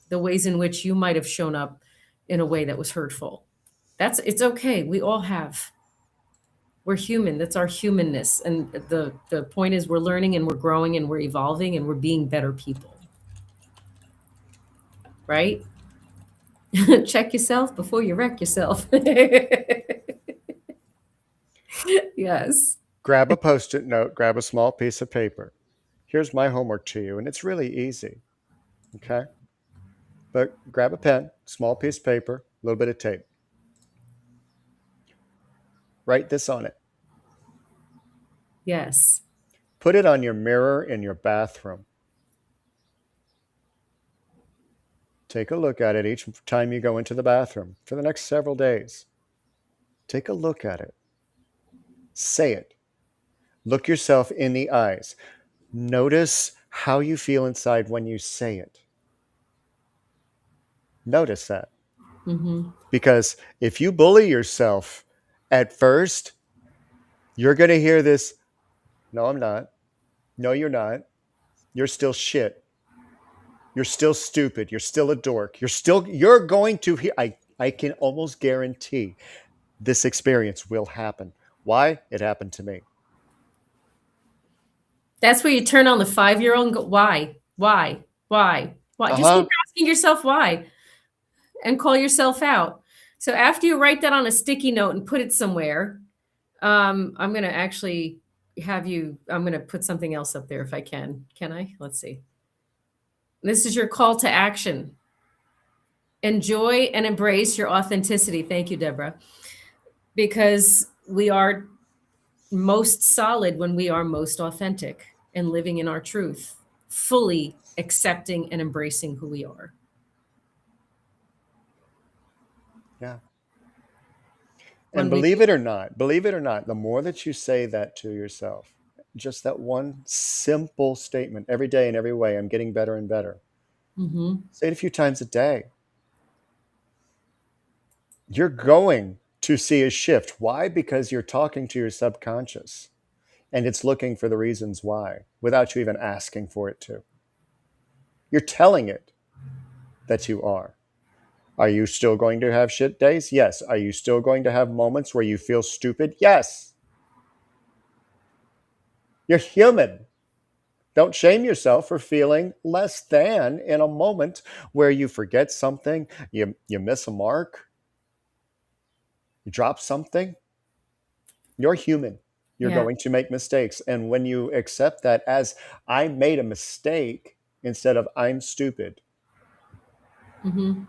the ways in which you might have shown up in a way that was hurtful. It's okay. We all have. We're human. That's our humanness. And the point is we're learning and we're growing and we're evolving and we're being better people. Right? Check yourself before you wreck yourself. Yes. Grab a Post-it note, grab a small piece of paper. Here's my homework to you, and it's really easy, okay? But grab a pen, small piece of paper, a little bit of tape. Write this on it. Yes. Put it on your mirror in your bathroom. Take a look at it each time you go into the bathroom for the next several days. Take a look at it. Say it. Look yourself in the eyes. Notice how you feel inside when you say it. Notice that. Mm-hmm. Because if you bully yourself at first, you're going to hear this, no, I'm not. No, you're not. You're still shit. You're still stupid. You're still a dork. You're going to hear, I can almost guarantee this experience will happen. Why? It happened to me. That's where you turn on the 5-year-old and go, why? Just keep asking yourself why and call yourself out. So after you write that on a sticky note and put it somewhere, I'm going to actually I'm going to put something else up there if I can. Can I? Let's see. This is your call to action. Enjoy and embrace your authenticity. Thank you, Deborah. Because we are most solid when we are most authentic and living in our truth, fully accepting and embracing who we are. Yeah. And believe it or not, the more that you say that to yourself, just that one simple statement every day in every way, I'm getting better and better. Mm-hmm. Say it a few times a day. You're going to see a shift. Why? Because you're talking to your subconscious and it's looking for the reasons why without you even asking for it to. You're telling it that you are. Are you still going to have shit days? Yes. Are you still going to have moments where you feel stupid? Yes. You're human. Don't shame yourself for feeling less than in a moment where you forget something, you miss a mark, you drop something. You're human. You're going to make mistakes. And when you accept that as I made a mistake instead of I'm stupid, Mm-hmm.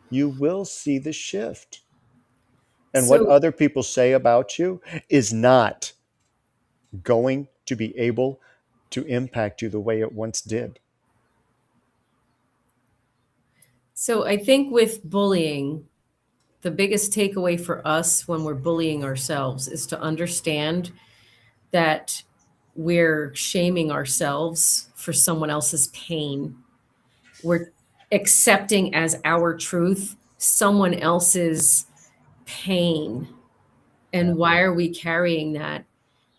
you will see the shift. And what So, other people say about you is not going to be able to impact you the way it once did. so I think with bullying, the biggest takeaway for us when we're bullying ourselves is to understand that we're shaming ourselves for someone else's pain. We're accepting as our truth someone else's pain. And why are we carrying that?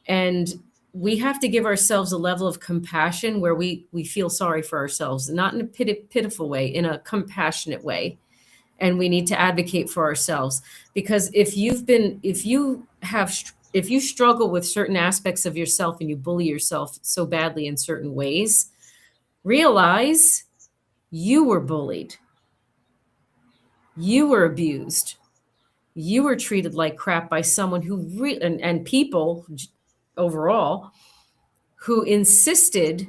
And we have to give ourselves a level of compassion where we feel sorry for ourselves, not in a pitiful way, in a compassionate way. And we need to advocate for ourselves, because if you struggle with certain aspects of yourself and you bully yourself so badly in certain ways, realize you were bullied, you were abused, you were treated like crap by someone who and people overall who insisted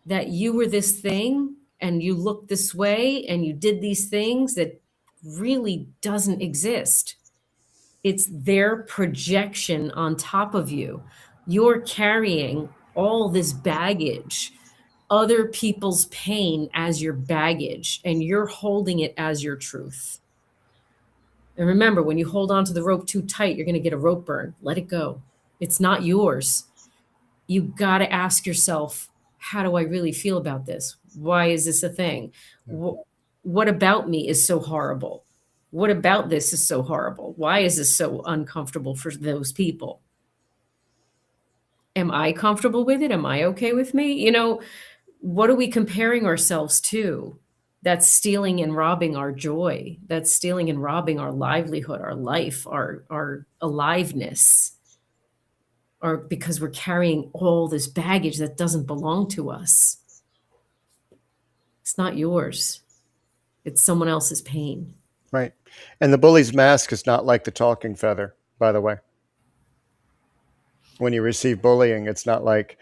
that you were this thing and you looked this way and you did these things that really doesn't exist. It's their projection on top of you. You're carrying all this baggage, other people's pain as your baggage, and you're holding it as your truth. And remember, when you hold on to the rope too tight, you're going to get a rope burn. Let it go. It's not yours. You got to ask yourself, how do I really feel about this? Why is this a thing? What about me is so horrible? What about this is so horrible? Why is this so uncomfortable for those people? Am I comfortable with it? Am I okay with me? What are we comparing ourselves to? That's stealing and robbing our joy. That's stealing and robbing our livelihood, our life, our aliveness. Or because we're carrying all this baggage that doesn't belong to us. It's not yours. It's someone else's pain. Right. And the bully's mask is not like the talking feather, by the way. When you receive bullying, it's not like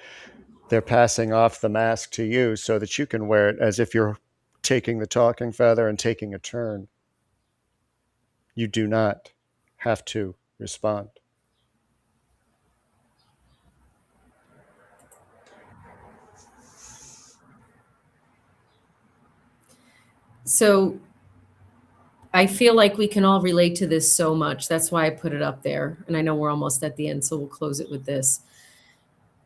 they're passing off the mask to you so that you can wear it as if you're taking the talking feather and taking a turn. You do not have to respond. So I feel like we can all relate to this so much. That's why I put it up there. And I know we're almost at the end, so we'll close it with this.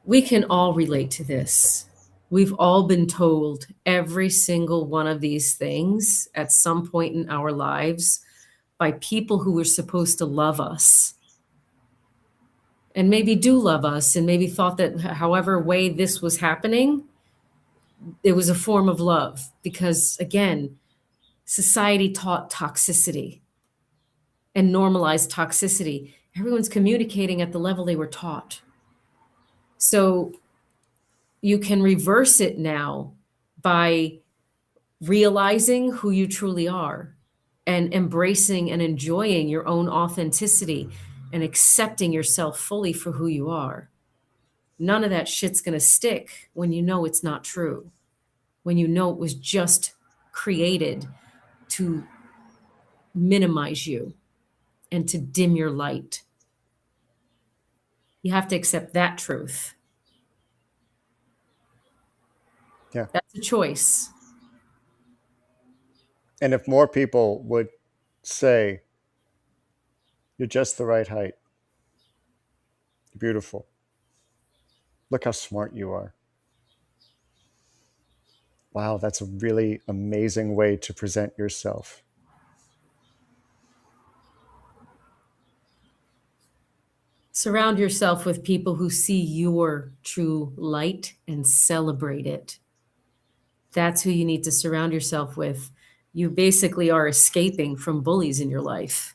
We can all relate to this. We've all been told every single one of these things at some point in our lives by people who were supposed to love us and maybe do love us and maybe thought that however way this was happening, it was a form of love because, again, society taught toxicity and normalized toxicity. Everyone's communicating at the level they were taught. So you can reverse it now by realizing who you truly are and embracing and enjoying your own authenticity and accepting yourself fully for who you are. None of that shit's going to stick when you know it's not true, when you know it was just created to minimize you and to dim your light. You have to accept that truth. Yeah. That's a choice. And if more people would say, you're just the right height, you're beautiful, look how smart you are. Wow, that's a really amazing way to present yourself. Surround yourself with people who see your true light and celebrate it. That's who you need to surround yourself with. You basically are escaping from bullies in your life.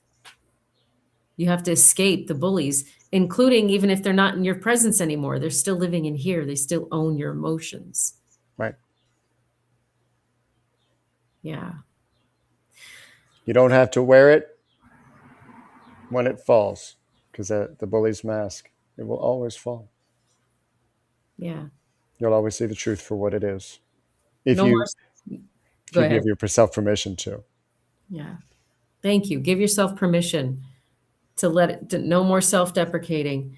You have to escape the bullies, including even if they're not in your presence anymore. They're still living in here. They still own your emotions. Right. Yeah. You don't have to wear it when it falls, because the bully's mask, it will always fall. Yeah. You'll always see the truth for what it is. If No more. you Go ahead. give yourself permission to. Yeah. Thank you. Give yourself permission to no more self-deprecating.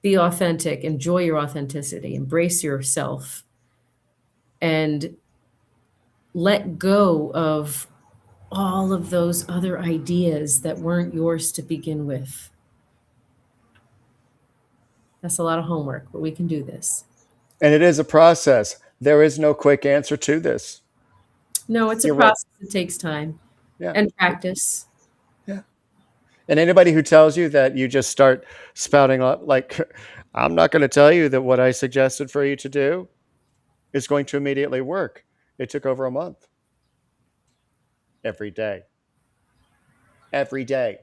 Be authentic, enjoy your authenticity, embrace yourself, and let go of all of those other ideas that weren't yours to begin with. That's a lot of homework, but we can do this. And it is a process. There is no quick answer to this. No, it's a You're right. process. It takes time Yeah. and practice. Yeah. And anybody who tells you that you just start spouting up, like, I'm not going to tell you that what I suggested for you to do is going to immediately work. It took over a month. Every day. Every day.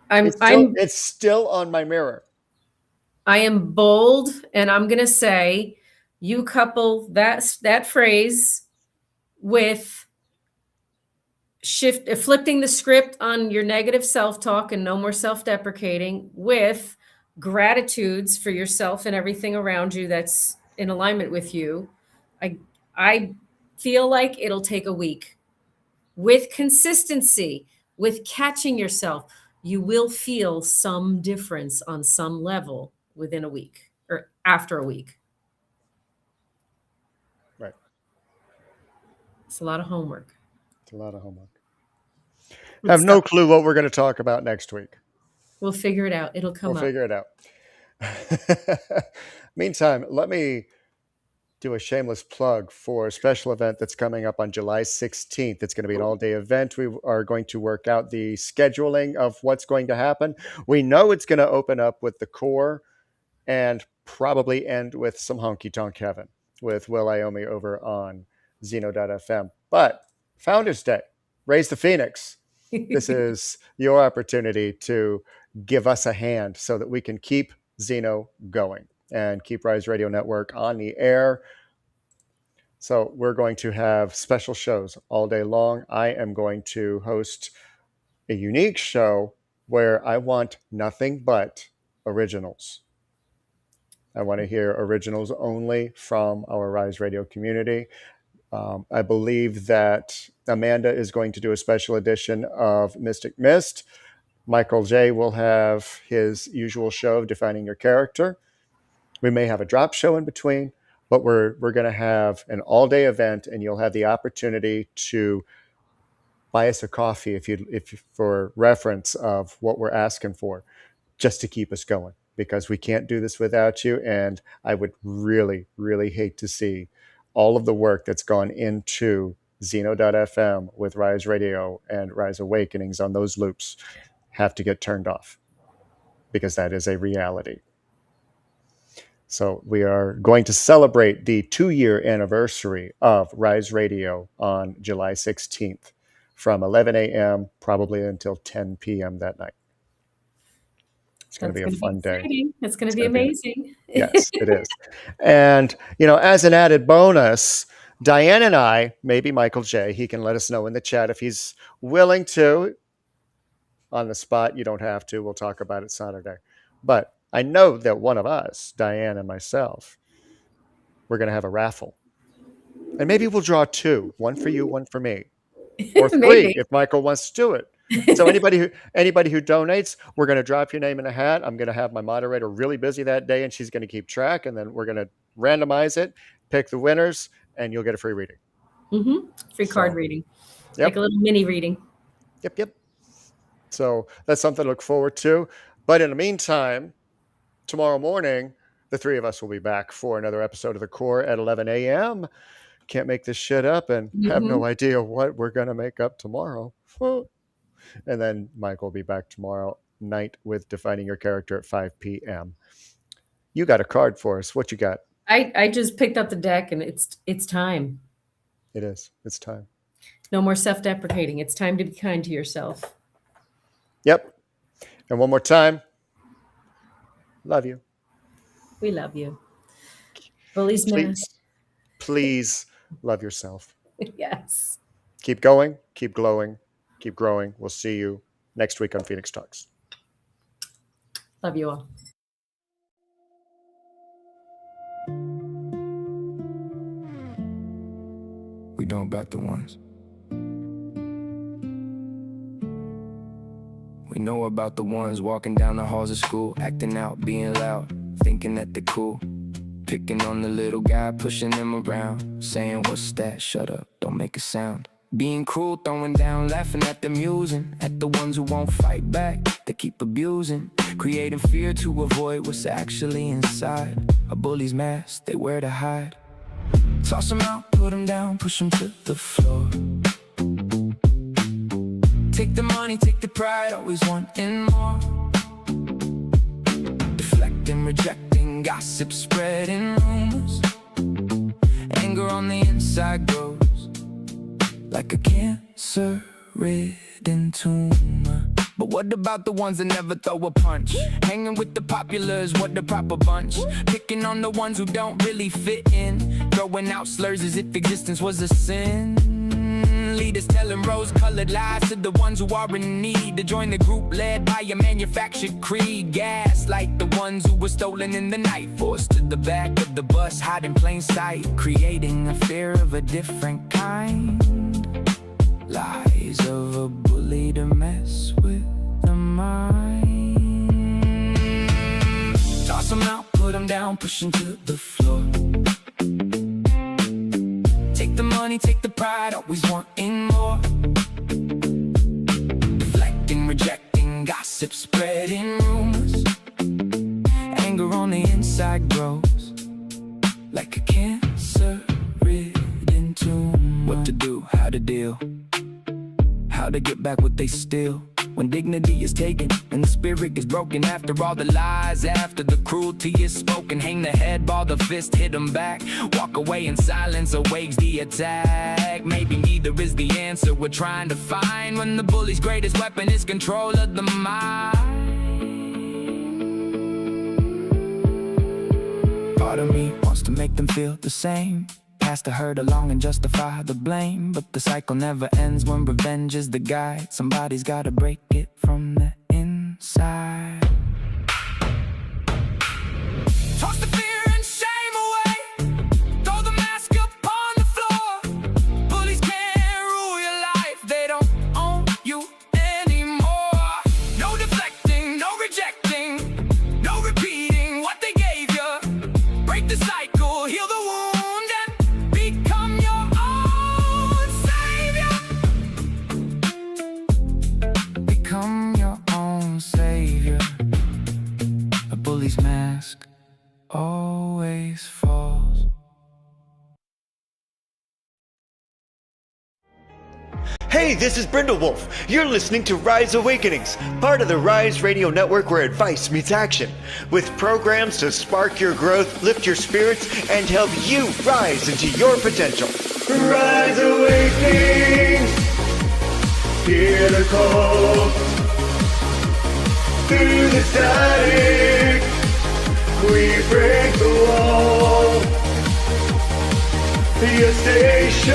It's still on my mirror. I am bold, and I'm going to say, you couple that phrase with flipping the script on your negative self-talk and no more self-deprecating with gratitudes for yourself and everything around you that's in alignment with you. I feel like it'll take a week. With consistency, with catching yourself, you will feel some difference on some level within a week or after a week. Right. It's a lot of homework. It's a lot of homework. I have no clue what we're going to talk about next week. We'll figure it out. It'll come up. We'll figure it out. Meantime, let me do a shameless plug for a special event that's coming up on July 16th. It's going to be an all-day event. We are going to work out the scheduling of what's going to happen. We know it's going to open up with the core and probably end with some honky-tonk heaven with Will Iomi over on Zeno.fm. But Founders Day, Raise the Phoenix. This is your opportunity to give us a hand so that we can keep Zeno going and keep Rise Radio Network on the air. So we're going to have special shows all day long. I am going to host a unique show where I want nothing but originals. I want to hear originals only from our Rise Radio community. I believe that Amanda is going to do a special edition of Mystic Mist. Michael J. will have his usual show of Defining Your Character. We may have a drop show in between, but we're going to have an all-day event, and you'll have the opportunity to buy us a coffee if for reference of what we're asking for, just to keep us going, because we can't do this without you. And I would really, really hate to see all of the work that's gone into Zeno.fm with Rise Radio and Rise Awakenings on those loops have to get turned off, because that is a reality. So we are going to celebrate the 2-year anniversary of Rise Radio on July 16th from 11 a.m. probably until 10 p.m. that night. It's going to be a fun day. It's going to be amazing. Yes, it is. And, as an added bonus, Diane and I, maybe Michael J., he can let us know in the chat if he's willing to. On the spot, you don't have to. We'll talk about it Saturday. But I know that one of us, Diane and myself, we're going to have a raffle. And maybe we'll draw 2, one for you, one for me. Or 3 if Michael wants to do it. So anybody who donates, we're going to drop your name in a hat. I'm going to have my moderator really busy that day, and she's going to keep track, and then we're going to randomize it, pick the winners, and you'll get a free reading. Free card reading. Yep. Like a little mini reading. Yep. So that's something to look forward to. But in the meantime, tomorrow morning, the 3 of us will be back for another episode of The Core at 11 a.m. Can't make this shit up and have no idea what we're going to make up tomorrow. And then Michael will be back tomorrow night with Defining Your Character at 5 p.m. You got a card for us. What you got? I just picked up the deck, and it's time. It is. It's time. No more self-deprecating. It's time to be kind to yourself. Yep. And one more time. Love you. We love you. Bullies mask. Please love yourself. Yes. Keep going. Keep glowing. Keep growing. We'll see you next week on Phoenix Talks. Love you all. We know about the ones. We know about the ones walking down the halls of school, acting out, being loud, thinking that they're cool. Picking on the little guy, pushing him around, saying, "What's that? Shut up, don't make a sound." Being cruel, throwing down, laughing at them, using at the ones who won't fight back, they keep abusing, creating fear to avoid what's actually inside. A bully's mask they wear to hide. Toss them out, put them down, push them to the floor. Take the money, take the pride, always wanting more. Deflecting, rejecting, gossip, spreading rumors. Anger on the inside grows like a cancer-ridden tumor. But what about the ones that never throw a punch? Hanging with the populars, what the proper bunch? Picking on the ones who don't really fit in, throwing out slurs as if existence was a sin. Leaders telling rose-colored lies to the ones who are in need to join the group led by a manufactured creed. Gaslight the ones who were stolen in the night, forced to the back of the bus, hide in plain sight, creating a fear of a different kind. Lies of a bully to mess with the mind. Toss them out, put them down, push them to the floor. Take the money, take the pride, always wanting more. Deflecting, rejecting, gossip, spreading rumors. Anger on the inside grows like a cancer-ridden tumor. What to do, how to deal, how to get back what they steal. When dignity is taken and the spirit is broken, after all the lies, after the cruelty is spoken, hang the head, ball the fist, hit them back. Walk away in silence, awakes the attack. Maybe neither is the answer we're trying to find, when the bully's greatest weapon is control of the mind. Part of me wants to make them feel the same, pass the hurt along and justify the blame. But the cycle never ends when revenge is the guide. Somebody's gotta break it from the inside. bully's mask always falls. Hey, this is Brindlewolf. You're listening to Rise Awakenings, part of the Rise Radio Network where advice meets action, with programs to spark your growth, lift your spirits, and help you rise into your potential. Rise Awakenings, hear the call. Through the static, we break the wall. Your station,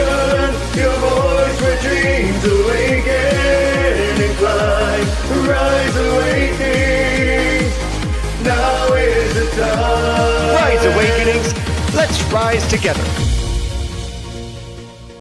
your voice where dreams awaken and climb. Rise Awakenings, now is the time. Rise Awakenings, let's rise together.